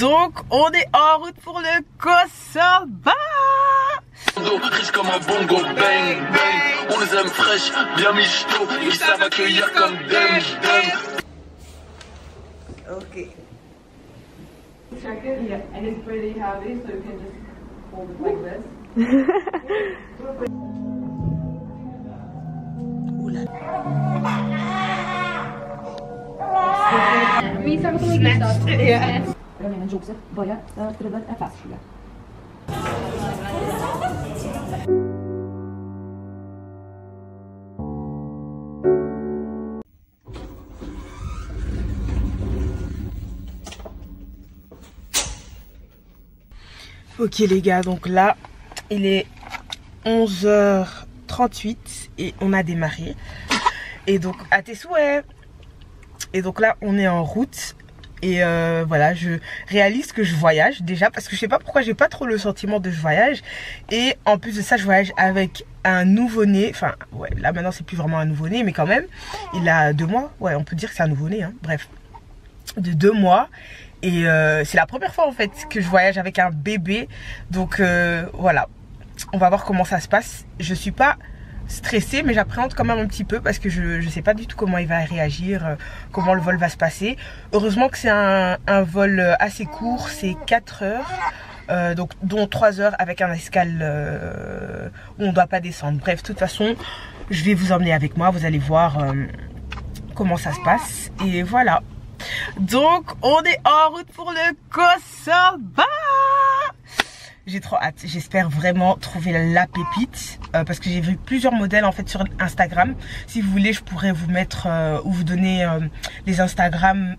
Donc on est en route pour le Kosovo. Riche comme un bongo, bang, bang. On les aime fraîches, bien michto. Ils savent accueillir comme dem. Ok. Check it, yeah, and it's pretty heavy, so you can just hold it like this. Visar kommer gissa. Jag menar Josef, börja driva fast. Ok les gars, donc là il est 11h38 et on a démarré. Et donc à tes souhaits. Et donc là on est en route. Et voilà, je réalise que je voyage déjà parce que je sais pas pourquoi j'ai pas trop le sentiment de je voyage. Et en plus de ça, je voyage avec un nouveau-né. Enfin, ouais, là maintenant c'est plus vraiment un nouveau-né, mais quand même, il a 2 mois. Ouais, on peut dire que c'est un nouveau-né, hein. Bref, de 2 mois. Et c'est la première fois en fait que je voyage avec un bébé. Donc voilà, on va voir comment ça se passe. Je suis pas stressée, mais j'appréhende quand même un petit peu parce que je sais pas du tout comment il va réagir, comment le vol va se passer. Heureusement que c'est un vol assez court, c'est 4 heures, donc dont 3 heures avec un escale où on doit pas descendre. Bref, de toute façon, je vais vous emmener avec moi, vous allez voir comment ça se passe. Et voilà. Donc on est en route pour le Kosovo. J'ai trop hâte, j'espère vraiment trouver la pépite parce que j'ai vu plusieurs modèles en fait sur Instagram. Si vous voulez, je pourrais vous mettre ou vous donner les Instagram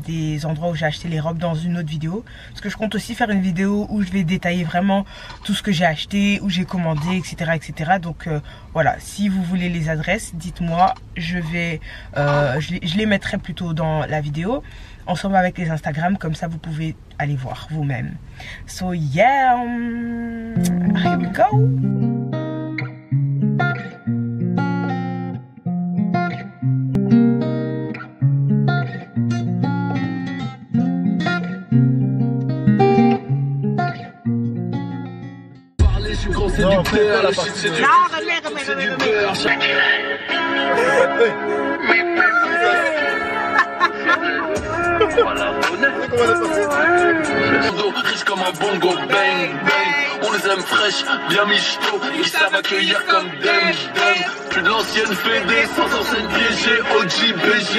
des endroits où j'ai acheté les robes dans une autre vidéo. Parce que je compte aussi faire une vidéo où je vais détailler vraiment tout ce que j'ai acheté, où j'ai commandé, etc. etc. Donc voilà, si vous voulez les adresses, dites-moi, je les mettrai plutôt dans la vidéo ensemble avec les Instagram, comme ça vous pouvez aller voir vous-même. So yeah, here we go. Non, c'est du beurre, la partie c'est du beurre. Riche comme un bongo, bang, bang. On les aime fraîches, bien michto. Ils savent accueillir comme dem. Plus de l'ancienne fédé, sans enseigne piégée. OGBG,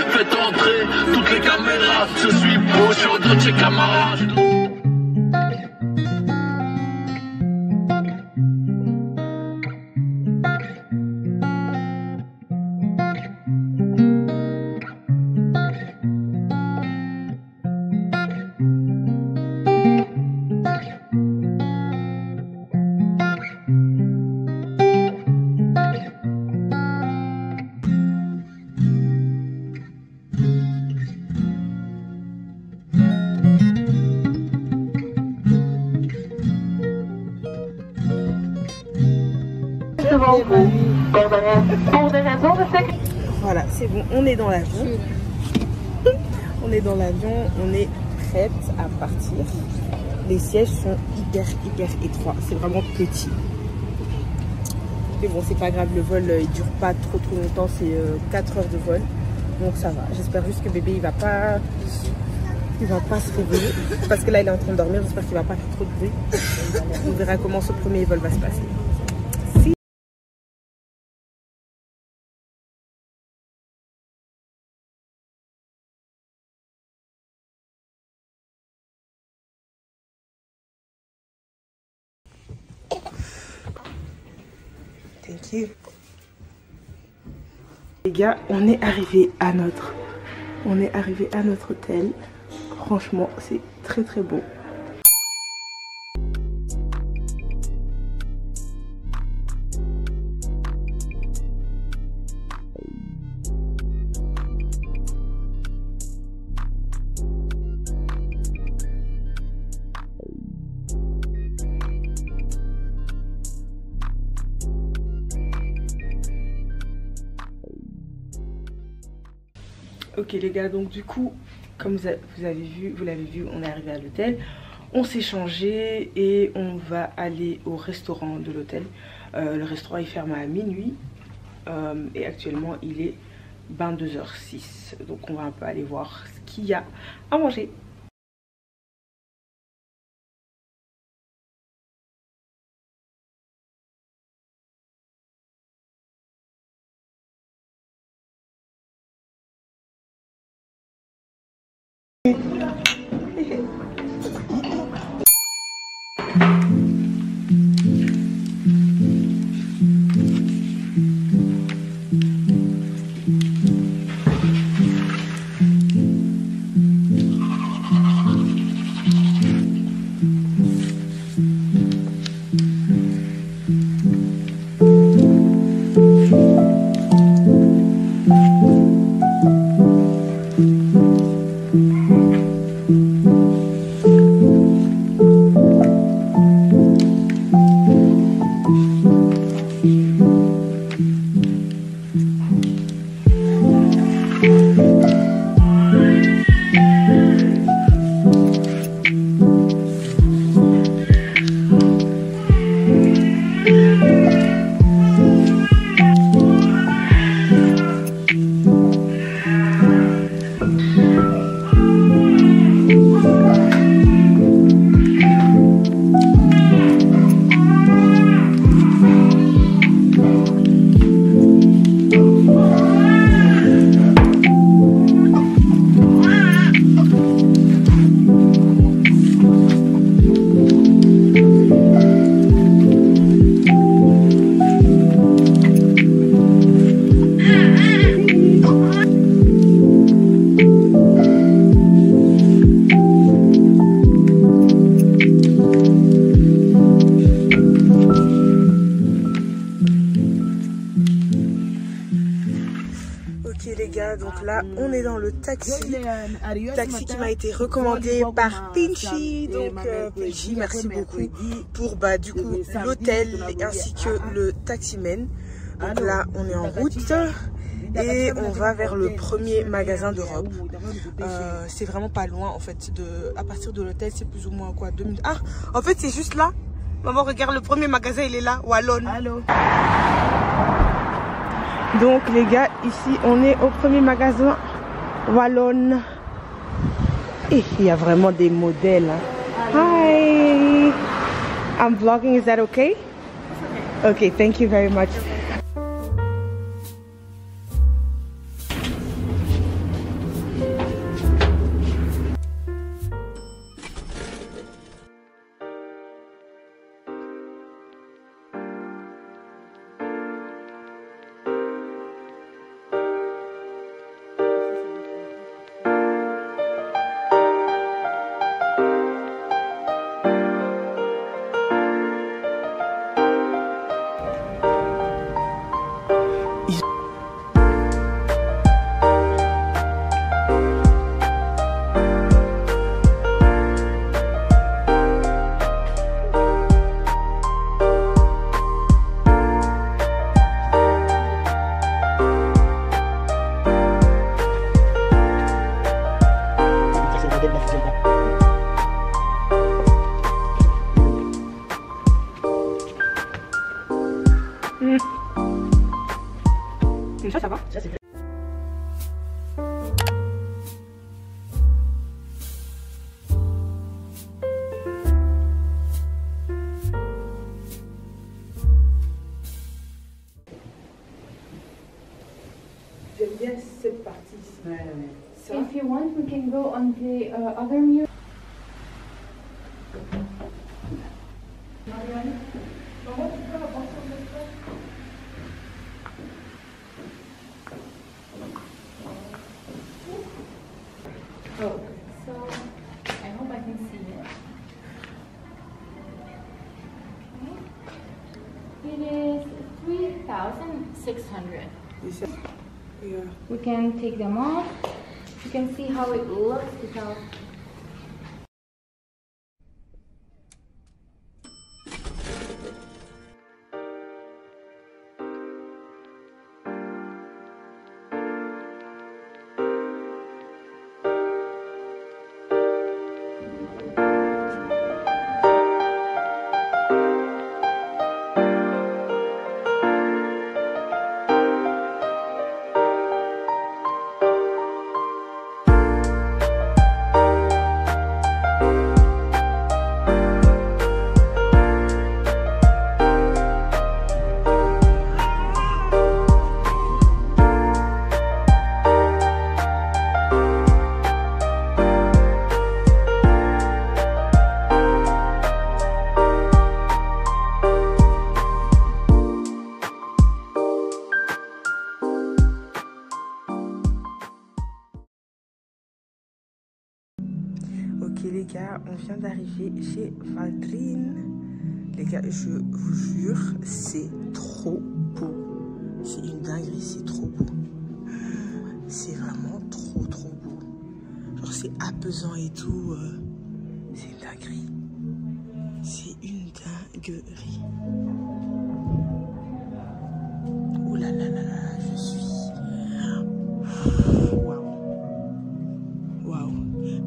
faites entrer toutes les caméras. Je suis beau, je suis au Dolce Camara. Voilà, c'est bon, on est dans l'avion. On est dans l'avion, on est prête à partir. Les sièges sont hyper étroits, c'est vraiment petit. Mais bon, c'est pas grave, le vol il dure pas trop longtemps, c'est 4 heures de vol. Donc ça va, j'espère juste que bébé il va pas se réveiller. Parce que là il est en train de dormir, j'espère qu'il va pas faire trop de bruit. On verra comment ce premier vol va se passer. Thank you. Les gars, on est arrivé à notre hôtel. Franchement, c'est très beau. Ok les gars, donc du coup comme vous l'avez vu, on est arrivé à l'hôtel. On s'est changé et on va aller au restaurant de l'hôtel. Le restaurant il ferme à minuit et actuellement il est 22h06. Donc on va un peu aller voir ce qu'il y a à manger. Donc là on est dans le taxi qui m'a été recommandé par Pinchy. Donc Pinchy, merci beaucoup pour du coup l'hôtel ainsi que le taximan. Donc là on est en route et on va vers le premier magasin d'Europe. C'est vraiment pas loin en fait, à partir de l'hôtel c'est plus ou moins quoi, 2 minutes. Ah en fait c'est juste là. Maman regarde, le premier magasin il est là, Wallon. Allô. Donc les gars, ici on est au premier magasin Wallon. Et il y a vraiment des modèles. Hein. Hi, I'm vlogging, is that okay? Okay, thank you very much. Ça va. Ça, c'est... J'aime bien cette partie ici. Ouais, ouais. If you want, we can go on the other mirror. Oh, so I hope I can see it. It is 3,600. Yeah. We can take them off. You can see how it looks without. Ok les gars, on vient d'arriver chez Valdrine. Les gars, je vous jure, c'est trop beau. C'est une dinguerie, c'est trop beau. C'est vraiment trop beau. Genre c'est apaisant et tout. C'est une dinguerie. C'est une dinguerie. Ouh là là là là, je suis... Waouh. Waouh.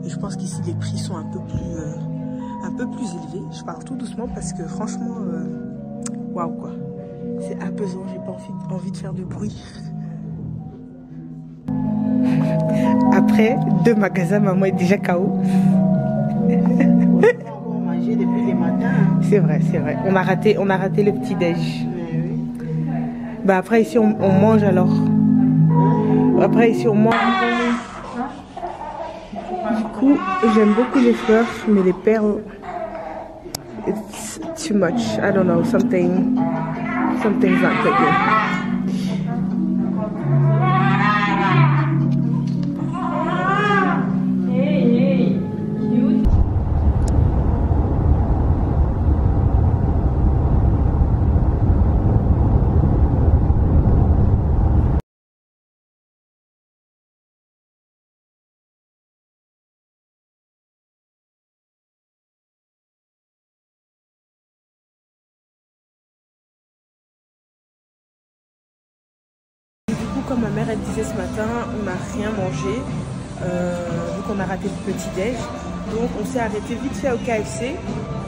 Mais je pense qu'ici les prix sont un peu plus élevés. Je parle tout doucement parce que franchement, waouh quoi. C'est apaisant, j'ai pas envie de faire de bruit. Après 2 magasins, maman est déjà KO. Manger depuis les matins. C'est vrai, c'est vrai. On a raté le petit déj. Oui. Bah après ici on mange alors. Après ici on mange. Du coup j'aime beaucoup les fleurs, mais les perles, it's too much. I don't know, something's not that good. Comme ma mère elle disait ce matin, on n'a rien mangé vu qu'on a raté le petit déj, donc on s'est arrêté vite fait au KFC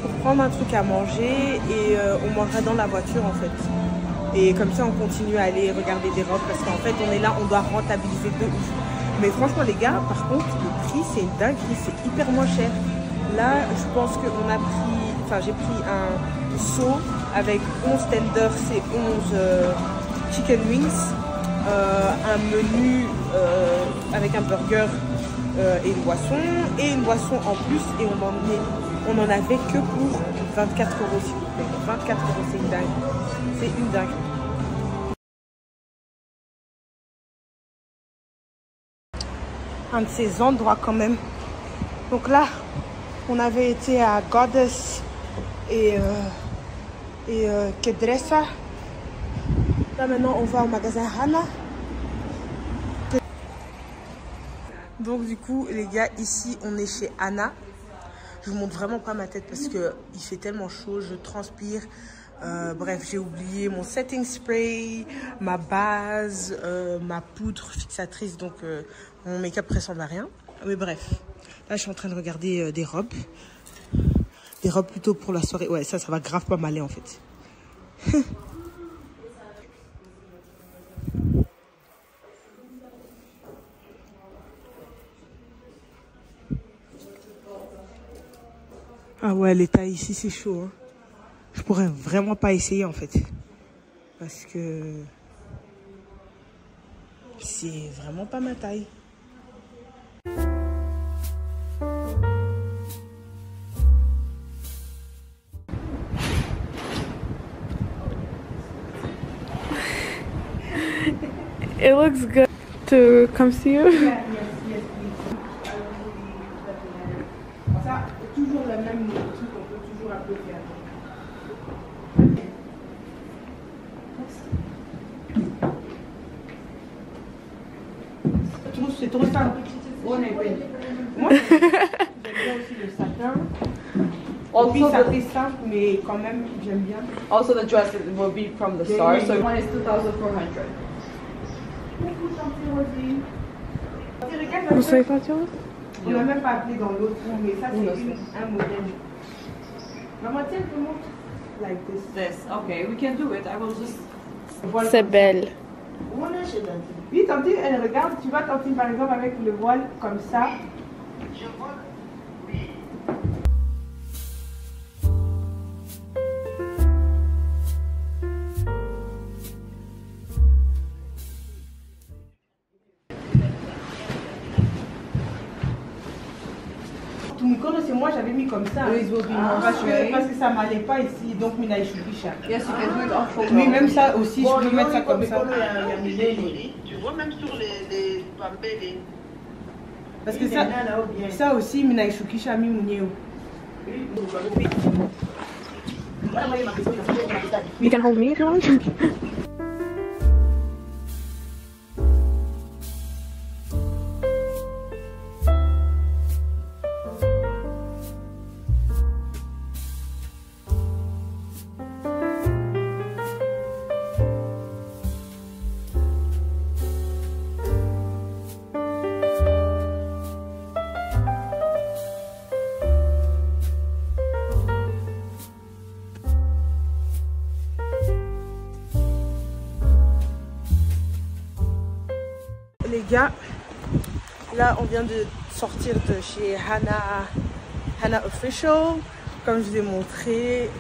pour prendre un truc à manger et on mangera dans la voiture en fait. Et comme ça on continue à aller regarder des robes parce qu'en fait on est là, on doit rentabiliser de ouf. Mais franchement les gars, par contre le prix c'est une dinguerie, c'est hyper moins cher. Là je pense qu'on a pris, enfin j'ai pris un seau avec 11 tenders et 11 chicken wings. Un menu avec un burger et une boisson en plus, et on en avait que pour 24 € s'il vous plaît. 24 €, c'est une dingue. C'est une dingue. Un de ces endroits quand même. Donc là, on avait été à Goddess et Kedresa. Là maintenant on va au magasin Hana. Donc du coup les gars, ici on est chez Hana. Je vous montre vraiment pas ma tête parce que il fait tellement chaud, je transpire. Bref, j'ai oublié mon setting spray, ma base, ma poudre fixatrice, donc mon make-up ressemble à rien. Mais bref, là je suis en train de regarder des robes. Des robes plutôt pour la soirée. Ouais, ça va grave pas m'aller en fait. Ah ouais, les tailles ici c'est chaud. Hein. Je pourrais vraiment pas essayer en fait. Parce que c'est vraiment pas ma taille. It looks good to come see you. Ça, toujours le même truc, on peut toujours un peu faire. C'est trop simple. Moi, j'aime bien aussi le satin. Et puis ça fait simple, mais quand même, j'aime bien. Also, the dress will be from the store. So one is 2,400. Vous savez pas dire? On n'a même pas appelé dans l'autre room, mais ça c'est un modèle. Maman, tiens, je te montre. Like this. This, okay, we can do it. I will just. C'est belle. Oui, Tantine, elle regarde. Tu vois, Tantine, par exemple, avec le voile comme ça. C'est moi, j'avais mis comme ça. Parce que ça m'allait pas ici, donc Mina Yes, you can do it off. oui, même ça aussi, je peux mettre ça comme ça. Tu vois, même sur les pambés, Parce que ça aussi, minaishukisha mimi mwenyewe. You can hold me if you want. Les gars, là on vient de sortir de chez Hannah Official, comme je vous ai montré.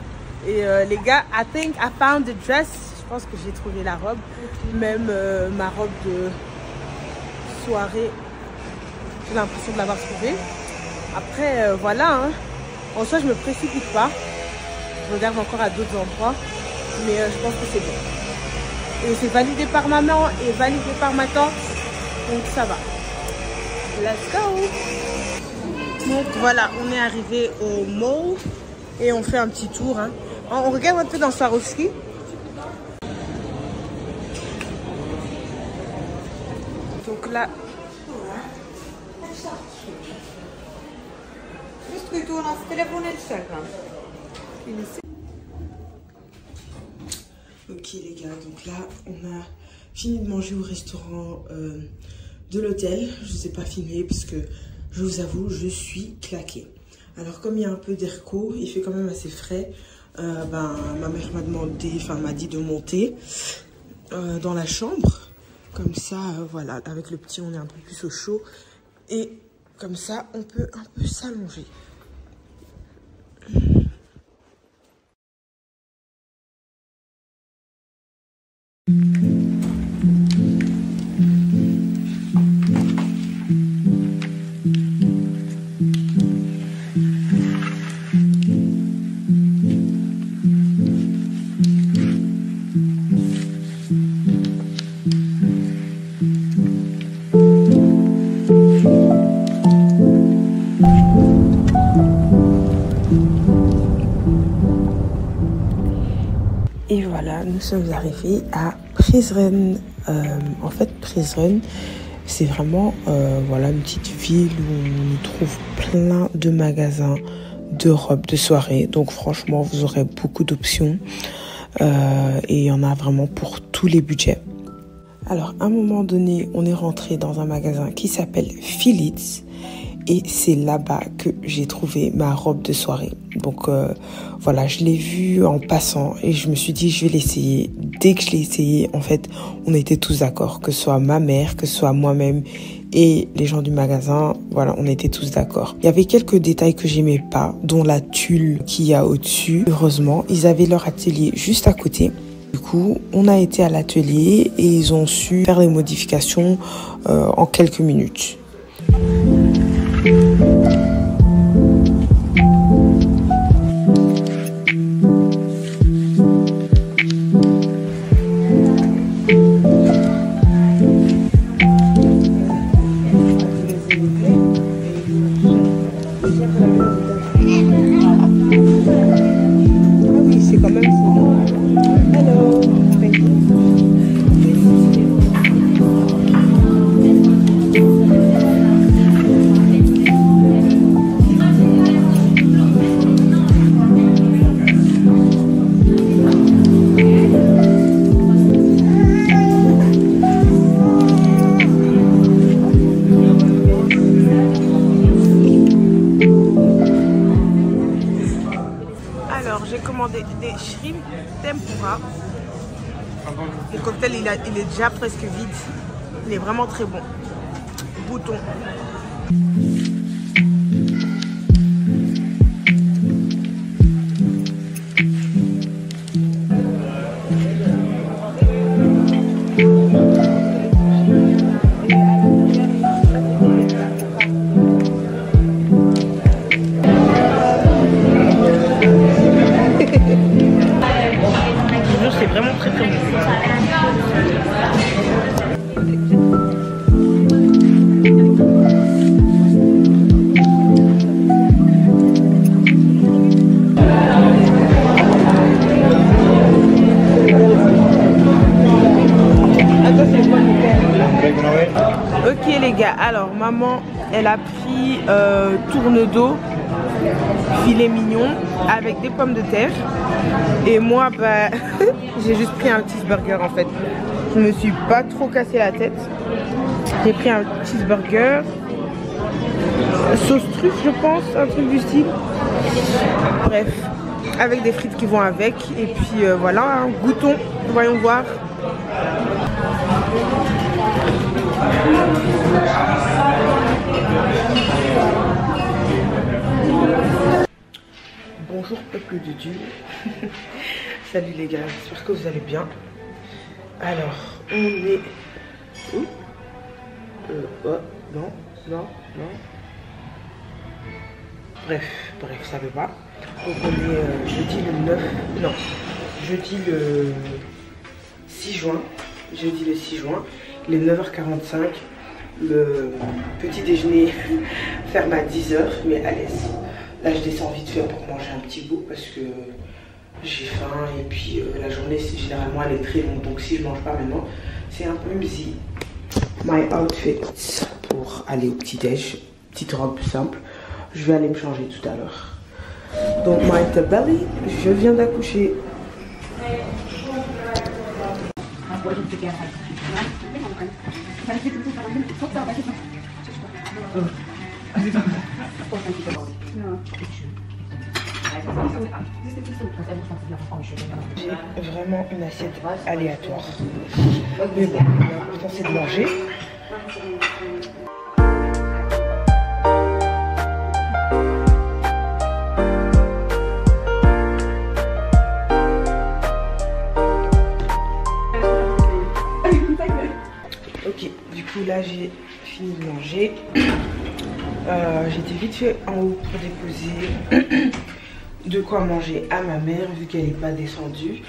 Et les gars, I think I found the dress. Je pense que j'ai trouvé la robe, même ma robe de soirée. J'ai l'impression de l'avoir trouvée. Après, voilà. Hein. En soi, je me précipite pas. Je regarde encore à d'autres endroits, mais je pense que c'est bon. Et c'est validé par maman et validé par ma tante. Donc ça va. Let's go. Donc voilà, on est arrivé au mall et on fait un petit tour. Hein. On regarde un peu dans Swarovski. Donc là. Ok les gars, donc là on a fini de manger au restaurant de l'hôtel. Je ne vous ai pas filmé parce que je vous avoue, je suis claquée. Alors comme il y a un peu d'airco, il fait quand même assez frais. Ma mère m'a dit de monter dans la chambre. Comme ça, voilà, avec le petit, on est un peu plus au chaud. Et comme ça, on peut un peu s'allonger. Et voilà, nous sommes arrivés à Prizren. En fait, Prizren, c'est vraiment voilà, une petite ville où on y trouve plein de magasins de robes de soirée. Donc franchement, vous aurez beaucoup d'options. Et il y en a vraiment pour tous les budgets. Alors, à un moment donné, on est rentré dans un magasin qui s'appelle Philips. Et c'est là-bas que j'ai trouvé ma robe de soirée. Donc voilà, je l'ai vue en passant et je me suis dit je vais l'essayer. Dès que je l'ai essayé, en fait, on était tous d'accord. Que ce soit ma mère, que ce soit moi-même et les gens du magasin, voilà, on était tous d'accord. Il y avait quelques détails que j'aimais pas, dont la tulle qu'il y a au-dessus. Heureusement, ils avaient leur atelier juste à côté. Du coup, on a été à l'atelier et ils ont su faire les modifications en quelques minutes. J'ai commandé des shrimp tempura. Le cocktail il est déjà presque vide. Il est vraiment très bon. Bouton. C'est vraiment très très bon. maman, elle a pris tourne-dos, filet mignon avec des pommes de terre. Et moi, bah, j'ai juste pris un cheeseburger en fait. Je me suis pas trop cassé la tête. J'ai pris un cheeseburger, sauce truffe je pense, un truc du style. Bref, avec des frites qui vont avec. Et puis voilà, hein, goûtons, voyons voir. Bonjour peuple de Dieu. Salut les gars, j'espère que vous allez bien. Alors, on est... Où oh, non. Bref, ça veut pas. Donc on est jeudi le 9... Non, jeudi le 6 juin. Jeudi le 6 juin. Il est 9h45. Le petit déjeuner ferme à 10h, mais à l'aise. Là, je descends vite fait pour manger un petit bout parce que j'ai faim et puis la journée, généralement, elle est très longue. Donc, si je mange pas maintenant, c'est un peu easy. My outfit pour aller au petit-déj. Petite robe simple. Je vais aller me changer tout à l'heure. Donc, my belly, je viens d'accoucher. J'ai vraiment une assiette aléatoire. Mais bon, l'important c'est de manger. Ok, du coup là j'ai fini de manger. J'étais vite fait en haut pour déposer de quoi manger à ma mère vu qu'elle n'est pas descendue.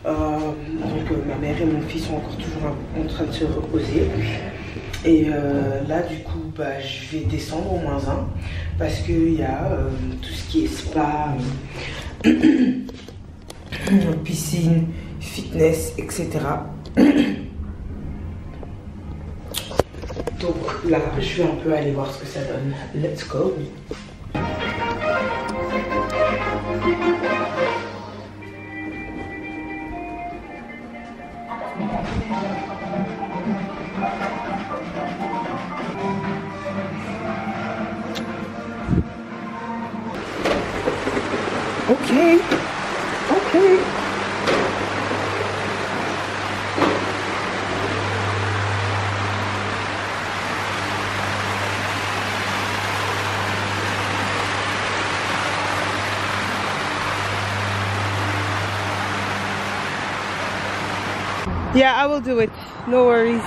Donc ma mère et mon fils sont encore toujours en train de se reposer. Et là du coup bah, je vais descendre au -1 parce qu'il y a tout ce qui est spa, piscine, fitness, etc. Donc là, je vais un peu aller voir ce que ça donne. Let's go. Ok. Yeah, I will do it. No worries.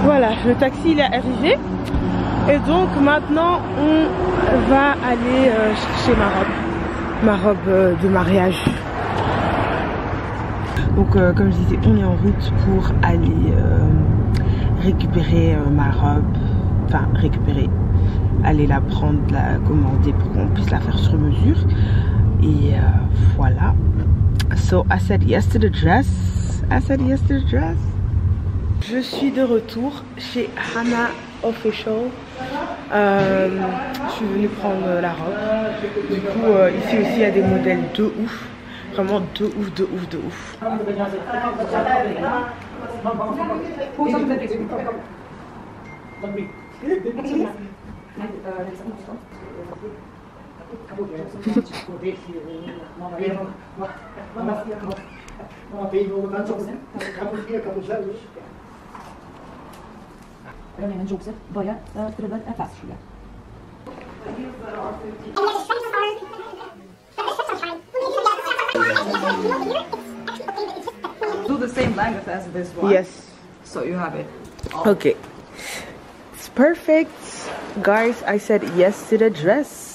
Voilà, le taxi il est arrivé. Et donc maintenant on va aller chercher ma robe de mariage. Donc comme je disais, on est en route pour aller récupérer ma robe. Enfin aller la prendre, la commander pour qu'on puisse la faire sur mesure. Et voilà. So I said yes to the dress. Je suis de retour chez Hannah Official. Je suis venue prendre la robe. Du coup, ici aussi il y a des modèles de ouf. Vraiment de ouf. Do the same length as this one. Yes. So you have it. Okay. It's perfect. Guys, I said yes to the dress.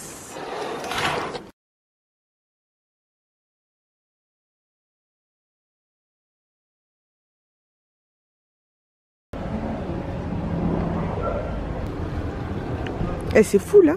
Et c'est fou là.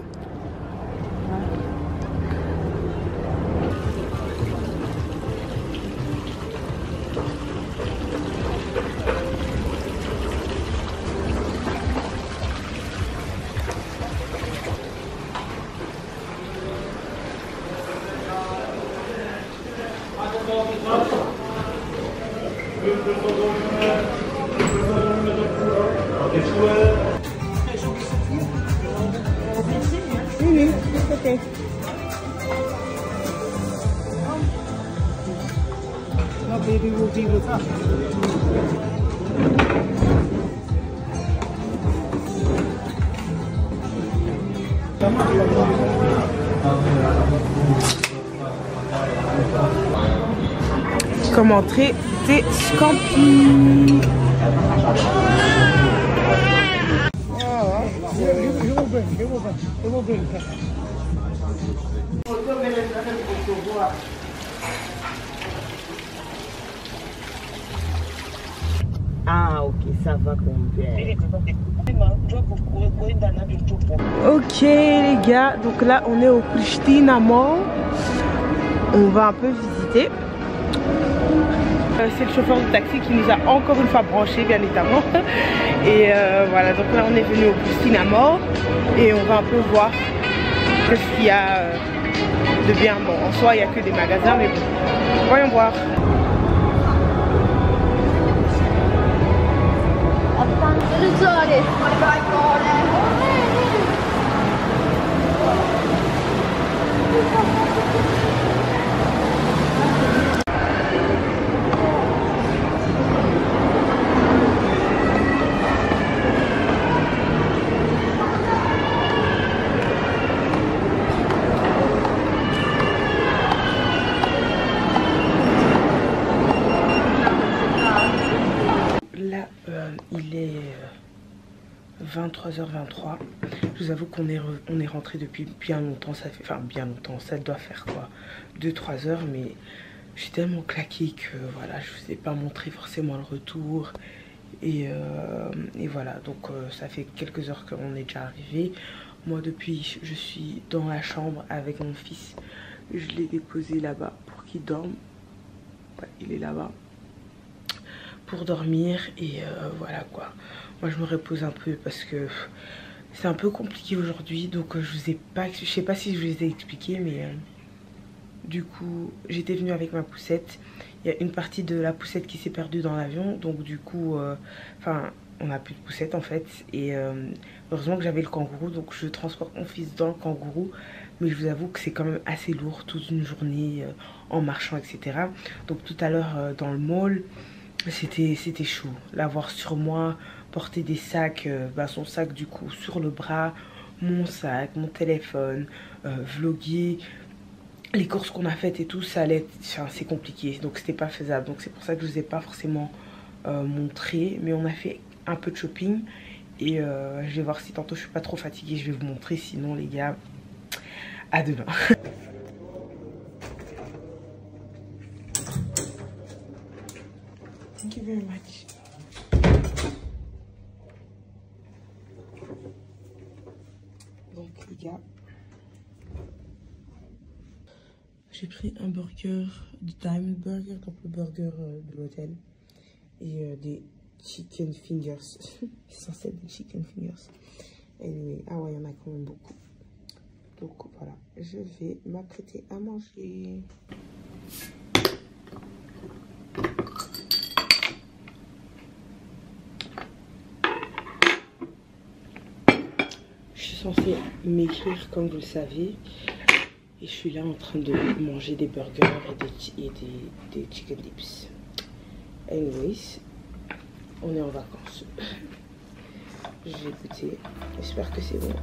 Okay. No baby will be with us. Comme entrée des scampi. Ah ok, ça va combien? Ok les gars, donc là on est au Pristina Mall. On va un peu visiter. C'est le chauffeur de taxi qui nous a encore une fois branché, bien évidemment. Et voilà, donc là on est venu au Pristina Mall et on va un peu voir ce qu'il y a de bien. Bon, en soi il n'y a que des magasins, mais bon, voyons voir. Il est 23h23. Je vous avoue qu'on est rentré depuis bien longtemps. Ça fait, enfin bien longtemps, ça doit faire quoi 2-3 heures, mais je suis tellement claquée que voilà, je vous ai pas montré forcément le retour. Et voilà, donc ça fait quelques heures qu'on est déjà arrivé. Moi depuis, je suis dans la chambre avec mon fils. Je l'ai déposé là-bas pour qu'il dorme. Ouais, il est là-bas pour dormir et voilà quoi. Moi je me repose un peu parce que c'est un peu compliqué aujourd'hui, donc je sais pas si je vous ai expliqué, mais du coup j'étais venue avec ma poussette. Il y a une partie de la poussette qui s'est perdue dans l'avion, donc du coup enfin on n'a plus de poussette en fait, et heureusement que j'avais le kangourou, donc je transporte mon fils dans le kangourou. Mais je vous avoue que c'est quand même assez lourd toute une journée en marchant, etc. Donc tout à l'heure dans le mall, c'était chaud. L'avoir sur moi, porter des sacs, son sac du coup sur le bras, mon sac, mon téléphone, vlogger, les courses qu'on a faites et tout, ça allait être, enfin, c'est compliqué. Donc c'était pas faisable. Donc c'est pour ça que je vous ai pas forcément montré. Mais on a fait un peu de shopping. Et je vais voir si tantôt je suis pas trop fatiguée, je vais vous montrer. Sinon les gars, à demain. Thank you very much. Donc les gars, j'ai pris un burger du Diamond Burger, donc le burger de l'hôtel, et des chicken fingers. C'est censé être des chicken fingers. Anyway, ah ouais, il y en a quand même beaucoup. Donc voilà, je vais m'apprêter à manger. Je suis censée m'écrire comme vous le savez. Et je suis là en train de manger des burgers et des chicken dips. Anyways, on est en vacances. Je vais goûter. J'espère que c'est bon.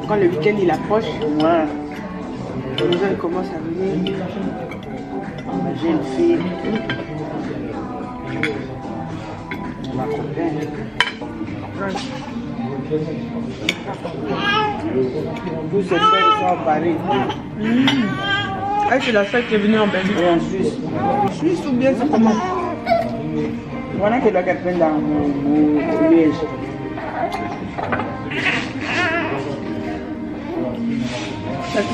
Quand le week-end il approche, voilà, les gens commencent à venir. J'ai une fille, ma compagne. Tous ces frères sont à Paris. Ah, c'est la seule qui est venue en Belgique. Et en Suisse. Suisse ou bien c'est comment? Voilà que doit être dans mon liège.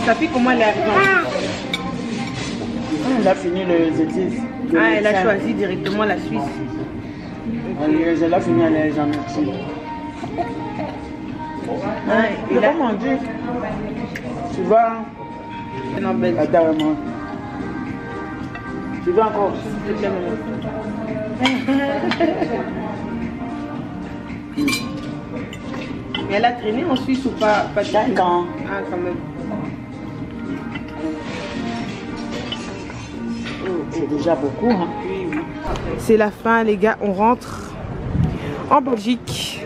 Sa fille, comment elle est arrivée en Suisse? Elle a fini les études. Ah, elle a choisi directement la Suisse. Elle a fini à les gens, merci. Il a mangé. Tu vas. Attends, maman. Tu vas encore. Mais elle a traîné en Suisse ou pas? Pas de temps. Quand? Ah, quand même. C'est déjà beaucoup, hein? Oui, oui. C'est la fin, les gars. On rentre en Belgique.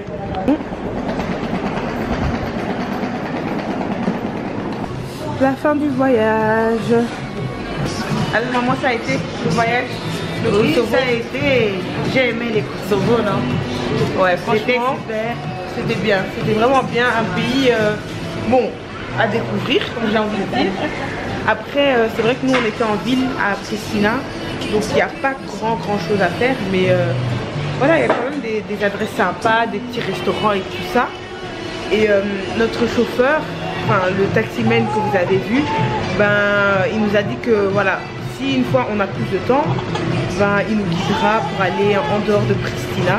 La fin du voyage. Alors, maman, ça a été le voyage? Oui, ça a été. J'ai aimé les Kosovo, non? Ouais, franchement, c'était bien. C'était vraiment bien. Un pays, bon, à découvrir, comme j'ai envie de dire. Après, c'est vrai que nous, on était en ville, à Pristina. Donc, il n'y a pas grand chose à faire. Mais voilà, il y a quand même des adresses sympas, des petits restaurants et tout ça. Et notre chauffeur, enfin le taximan que vous avez vu, ben il nous a dit que voilà, si une fois on a plus de temps, ben il nous guidera pour aller en dehors de Pristina,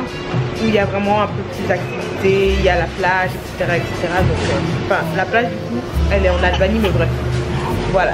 où il y a vraiment un peu plus d'activités, il y a la plage, etc. Donc, enfin la plage du coup, elle est en Albanie, mais bref, voilà.